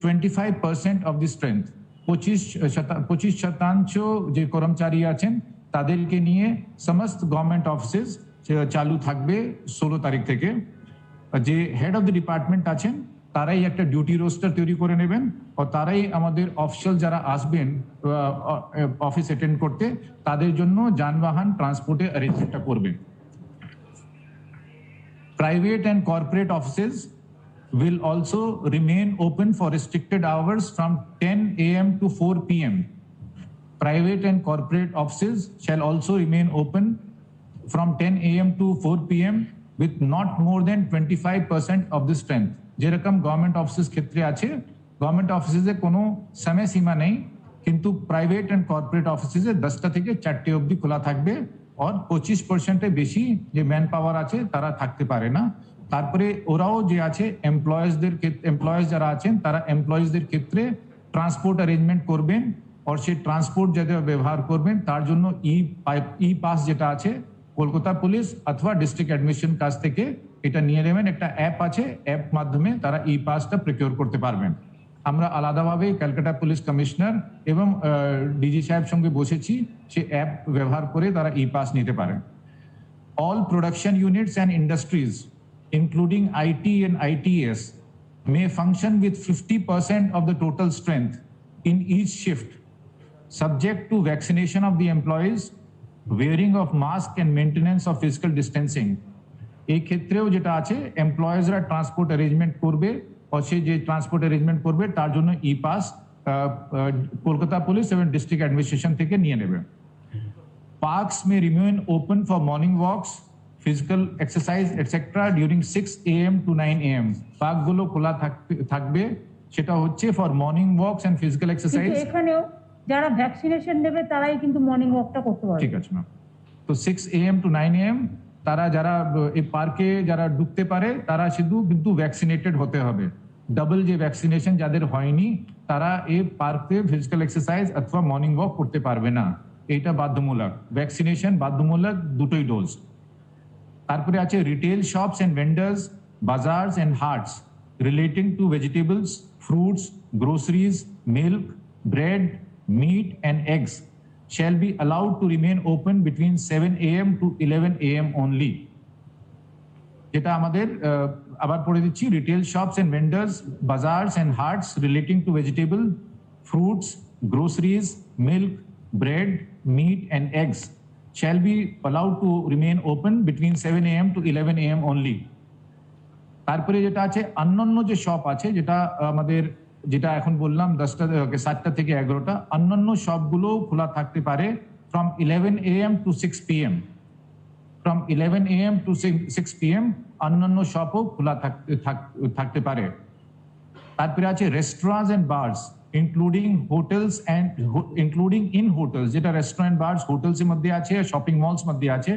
25% of the strength, 25% যে কর্মচারী আছেন তাদেরকে নিয়ে সমস্ত গভর্নমেন্ট অফিসেস চালু থাকবে 16 তারিখ থেকে। যে হেড অফ দ্য ডিপার্টমেন্ট আছেন তারাই একটা ডিউটি রোস্টার তৈরি করে নেবেন ও তারাই আমাদের অফিসিয়াল যারা আসবেন অফিস অ্যাটেন্ড করতে তাদের জন্য যানবাহন ট্রান্সপোর্টে অ্যারেঞ্জমেন্টটা করবেন। Private and corporate offices will also remain open for restricted hours from 10 a.m. to 4 p.m. Private and corporate offices shall also remain open from 10 a.m. to 4 p.m. with not more than 25% of the strength. যেরকম government offices ক্ষেত্রে আছে, government অফিসেসে কোনো সময় সীমা নেই, কিন্তু private and corporate অফিসেসে 10টা থেকে 4টে অবধি খোলা থাকবে। আর 25%-এর বেশি যে ম্যান পাওয়ার আছে তারা থাকতে পারে না। তারপরে ওরাও যে আছে এমপ্লয়েজ যারা আছেন তারা এমপ্লয়েজদের ক্ষেত্রে ট্রান্সপোর্ট অ্যারেঞ্জমেন্ট করবেন আর সেই ট্রান্সপোর্ট যাতে ব্যবহার করবেন তার জন্য ই পাস যেটা আছে কলকাতা পুলিশ অথবা ডিস্ট্রিক্ট অ্যাডমিনিস্ট্রেশন কাছ থেকে এটা নিয়ে নেবেন। একটা অ্যাপ আছে, অ্যাপ মাধ্যমে তারা ই পাসটা প্রকিউর করতে পারবেন। আমরা আলাদাভাবে ক্যালকাটা পুলিশ কমিশনার এবং ডিজি সাহেব সঙ্গে বসেছি, সে অ্যাপ ব্যবহার করে তারা ই পাস নিতে পারেন। All production units and industries including IT and ITES may function with 50% of the total strength in each shift, subject to vaccination of the employees, wearing of mask and maintenance of physical distancing. এই ক্ষেত্রেও যেটা আছে এমপ্লয়েজরা transport arrangement করবে और से जे transport arrangement করবে তার জন্য ই পাস কলকাতা পুলিশ এবং ডিস্ট্রিক্ট অ্যাডমিনিস্ট্রেশন থেকে নিয়ে নেবে। Parks May remain open for morning walks, physical exercise etcetera during 6 AM to 9 AM। পার্কগুলো খোলা থাকবে, সেটা হচ্ছে for morning walks and physical exercise. এখানেও যারা ভ্যাকসিনেশন নেবে তারাই কিন্তু মর্নিং ওয়াকটা করতে পারবে। ঠিক আছে ম্যাম। তো 6 AM to 9 AM তারা যারা এই পার্কে যারা ঢুকতে পারে তারা শুধু কিন্তু ভ্যাকসিনেটেড হতে হবে। ডাবল যে ভ্যাকসিনেশন যাদের হয়নি তারা এই পার্কে ফিজিক্যাল এক্সারসাইজ অথবা মর্নিং ওয়াক করতে পারবে না, এটা বাধ্যমূলক। ভ্যাকসিনেশন বাধ্যমূলক, দুটোই ডোজ। তারপরে আছে retail shops and vendors, bazaars and haats relating to vegetables, fruits, groceries, milk, bread, meat and eggs shall be allowed to remain open between 7 AM to 11 AM only. যেটা আমাদের আবার পড়ে দিচ্ছি, retail shops and vendors, bazaars and haats relating to vegetable, fruits, groceries, milk, bread, meat and eggs shall be allowed to remain open between 7 AM to 11 AM only. তারপরে যেটা আছে অন্যান্য যে শপ আছে, যেটা এখন বললাম 7টা থেকে 11টা, অন্যান্য শপগুলো খোলা থাকতে পারে from 11 AM to 6 PM। from 11 AM to 6 PM অন্যান্য শপও খোলা থাকতে পারে। তারপরে আছে restaurants and bars including hotels and including in hotels, যেটা রেস্টুরেন্ট বার্স হোটেলস এর মধ্যে আছে, শপিং মলস মধ্যে আছে,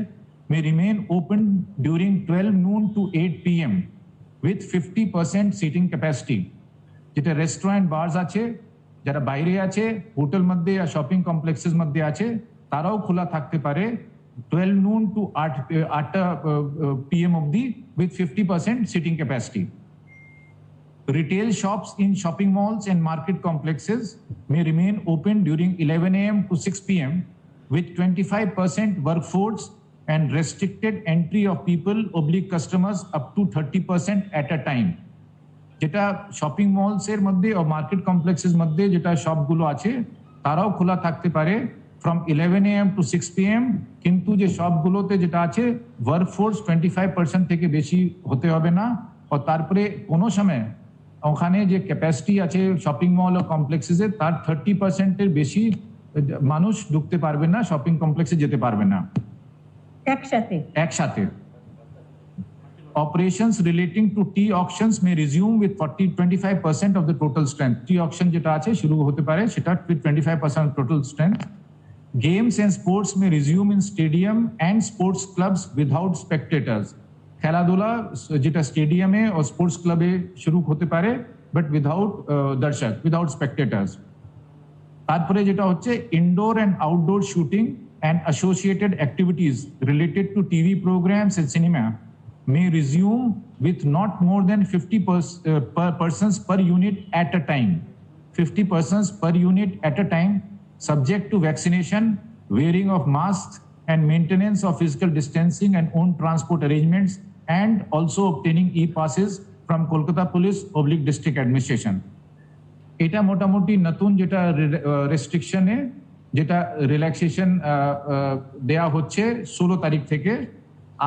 may remain open during 12 noon to 8 PM with 50% seating capacity. যেটা রেস্টুরেন্ট বার্স আছে, যারা বাইরে আছে, হোটেল মধ্যে আর শপিং কমপ্লেক্সেস মধ্যে আছে, তারাও খোলা থাকতে পারে 12 noon to 8 PM অবধি with 50% seating capacity. Retail shops in shopping malls and market complexes may remain open during 11 AM to 6 PM with 25% workforce and restricted entry of people/customers up to 30% at a time। যেটা shopping malls এর মধ্যে ও market complexes মধ্যে যেটা শপগুলো আছে তারাও খোলা থাকতে পারে from 11 AM to 6 PM, কিন্তু যে শপগুলোতে যেটা আছে ওয়ার্কফোর্স 25% থেকে বেশি হতে হবে না। ও তারপরে কোনো সময় ওখানে যে ক্যাপাসিটি আছে শপিং মল ও কমপ্লেক্সেসে তার 30%-এর বেশি মানুষ ঢুকতে পারবে না, শপিং কমপ্লেক্সে যেতে পারবে না একসাথে। Operations relating to tea auctions may resume with 25% of the total strength। tea auction যেটা আছে শুরু হতে পারে সেটা with 25% of total strength। Games and sports may resume in stadium and sports clubs without spectators। খেলাধুলা যেটা স্টেডিয়ামে ও স্পোর্টস ক্লাবে শুরু হতে পারে বাট উইদাউট দর্শক, উইদাউট স্পেক্টেটার্স। তারপরে যেটা হচ্ছে indoor and outdoor shooting and associated activities related to TV programmes and cinema may resume with not more than 50 persons per unit at a time. 50 persons per unit at a time, subject to vaccination, wearing of masks, and maintenance of physical distancing and own transport arrangements, and also obtaining e-passes from Kolkata Police/District Administration. এটা মোটামুটি নতুন যেটা রেস্ট্রিকশনে যেটা relaxation দেয়া হচ্ছে 16 তারিখ থেকে।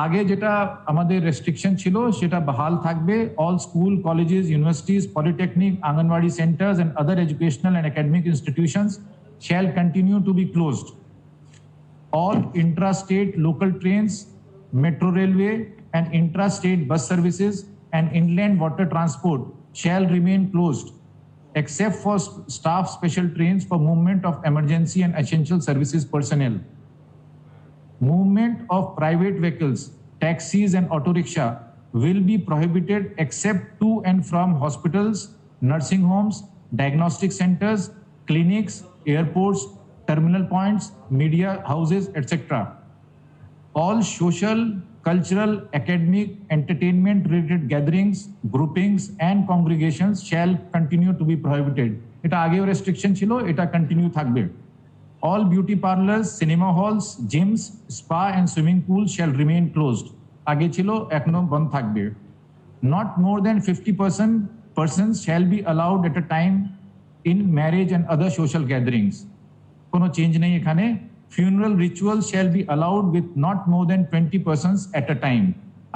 আগে যেটা আমাদের রেস্ট্রিকশন ছিল সেটা বহাল থাকবে। All school, colleges, universities, polytechnic, anganwadi centres and other educational and academic institutions shall continue to be closed. All intra-state local trains, metro railway and intra-state bus services and inland water transport shall remain closed, except for staff special trains for movement of emergency and essential services personnel. Movement of private vehicles, taxis and auto rickshaw will be prohibited except to and from hospitals, nursing homes, diagnostic centers, clinics, airports, terminal points, media houses, etc. All social, cultural, academic, entertainment related gatherings, groupings and congregations shall continue to be prohibited. এটা আগেও restriction ছিল, এটা continue থাকবে। All beauty parlors, cinema halls, gyms, spa and swimming pools shall remain closed. আগে ছিল, এখনো বন্ধ থাকবে। Not more than 50 persons shall be allowed at a time in marriage and other social gatherings. কোনো change নেই এখানে। Funeral rituals shall be allowed with not more than 20 persons at a time.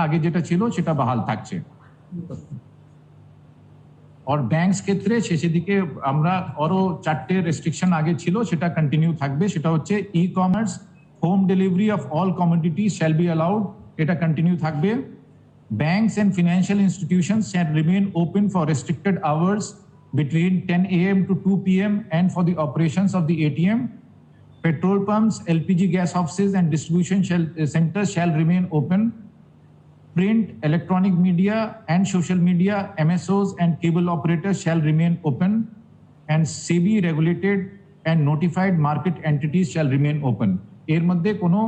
আগে যেটা ছিল সেটা বহাল থাকছে। और ব্যাংকস ক্ষেত্রে শেষের দিকে আমরা আরো 4টে রেস্ট্রিকশন আগে ছিল, সেটা কন্টিনিউ থাকবে। সেটা হচ্ছে e-commerce, home delivery of all commodities shall be allowed, এটা কন্টিনিউ থাকবে। Banks and financial institutions shall remain open for restricted hours between 10 a.m. to 2 p.m. and for the operations of the ATM. Petrol pumps, LPG gas offices and distribution centers shall remain open. Print, electronic media and social media, MSOs and cable operators shall remain open, and SEBI regulated and notified market entities shall remain open. এর মধ্যে কোনো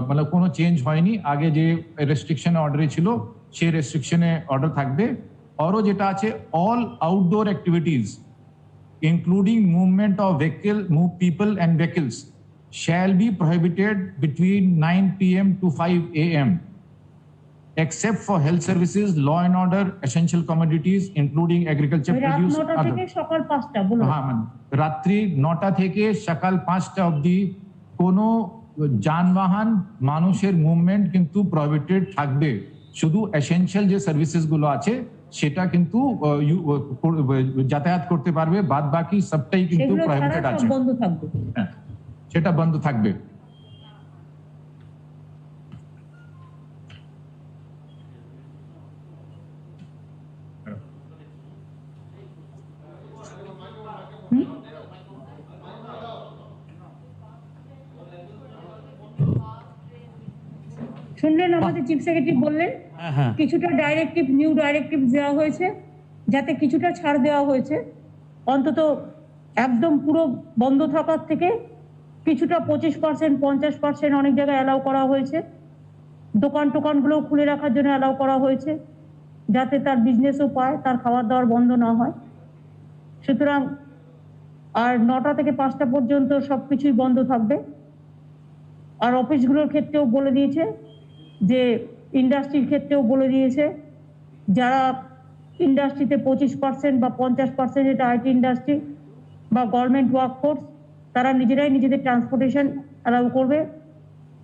মানে কোনো change হয়নি। আগে যে restriction অর্ডারে ছিল সেই রেস্ট্রিকশনে অর্ডার থাকবে। আরও যেটা আছে, all outdoor activities including movement of people and vehicles shall be prohibited between 9 p.m. to 5 a.m. except for health services, law and order, essential commodities including agriculture produce. রাত 9টা থেকে সকাল 5টা বলুন। হ্যাঁ, মানে রাত্রি 9টা থেকে সকাল 5টা অবধি কোনো যানবাহন মানুষের মুভমেন্ট কিন্তু প্রহিবিটেড থাকবে। শুধু এসেনশিয়াল যে সার্ভিসেস গুলো আছে সেটা কিন্তু যাতায়াত করতে পারবে, বাদ বাকি সবটাই কিন্তু প্রহিবিটেড আছে। বন্ধ থাকবে, সেটা বন্ধ থাকবে। শুনলেন আমাদের চিফ সেক্রেটারি বললেন কিছুটা নিউ ডাইরেক্টিভ দেওয়া হয়েছে, যাতে কিছুটা ছাড় দেওয়া হয়েছে। অন্তত একদম পুরো বন্ধ থাকার থেকে কিছুটা 25%, 50% অনেক জায়গায় অ্যালাউ করা হয়েছে। দোকানগুলো খুলে রাখার জন্য অ্যালাউ করা হয়েছে, যাতে তার বিজনেসও পায়, তার খাবার দাবার বন্ধ না হয়। সুতরাং আর 9টা থেকে 5টা পর্যন্ত সবকিছুই বন্ধ থাকবে। আর অফিসগুলোর ক্ষেত্রেও বলে দিয়েছে, যে ইন্ডাস্ট্রির ক্ষেত্রেও বলে দিয়েছে, যারা ইন্ডাস্ট্রিতে 25% বা 50%, যেটা আইটি ইন্ডাস্ট্রি বা গভর্নমেন্ট ওয়ার্কফোর্স, তারা নিজেরাই নিজেদের ট্রান্সপোর্টেশন অ্যালাউ করবে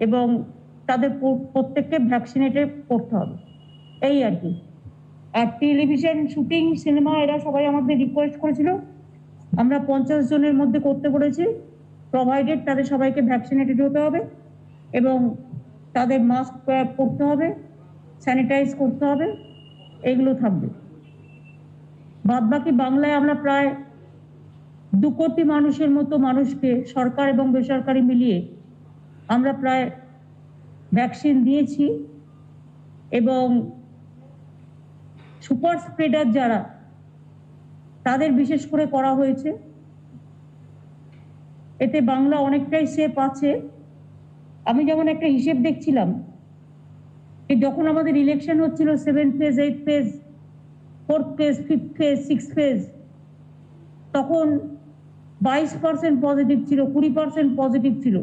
এবং তাদের প্রত্যেককে ভ্যাকসিনেটেড করতে হবে, এই আর কি। আর টেলিভিশন শুটিং, সিনেমা, এরা সবাই আমাদের রিকোয়েস্ট করেছিল, আমরা 50 জনের মধ্যে করতে বলেছি, প্রোভাইডেড তাদের সবাইকে ভ্যাকসিনেটেড হতে হবে এবং তাদের মাস্ক পরতে হবে, স্যানিটাইজ করতে হবে, এগুলো থাকবে। বাদবাকি বাংলায় আমরা প্রায় 2 কোটি মানুষের মতো মানুষকে, সরকার এবং বেসরকারি মিলিয়ে আমরা প্রায় ভ্যাকসিন দিয়েছি। এবং সুপার স্প্রেডার যারা, তাদের বিশেষ করে করা হয়েছে। এতে বাংলা অনেকটাই সেফ আছে। আমি যেমন একটা হিসেব দেখছিলাম, এই যখন আমাদের ইলেকশন হচ্ছিল 7th phase, 8th phase, 4th phase, 5th phase, 6th phase, তখন 22% পজিটিভ ছিল, 20% পজিটিভ ছিল,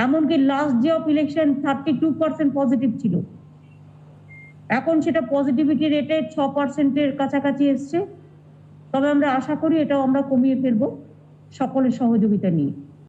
এমনকি last day of election 32% positive ছিল। এখন সেটা পজিটিভিটি রেটে 6%-এর কাছাকাছি এসছে। তবে আমরা আশা করি এটাও আমরা কমিয়ে ফেলবো সকলের সহযোগিতা নিয়ে।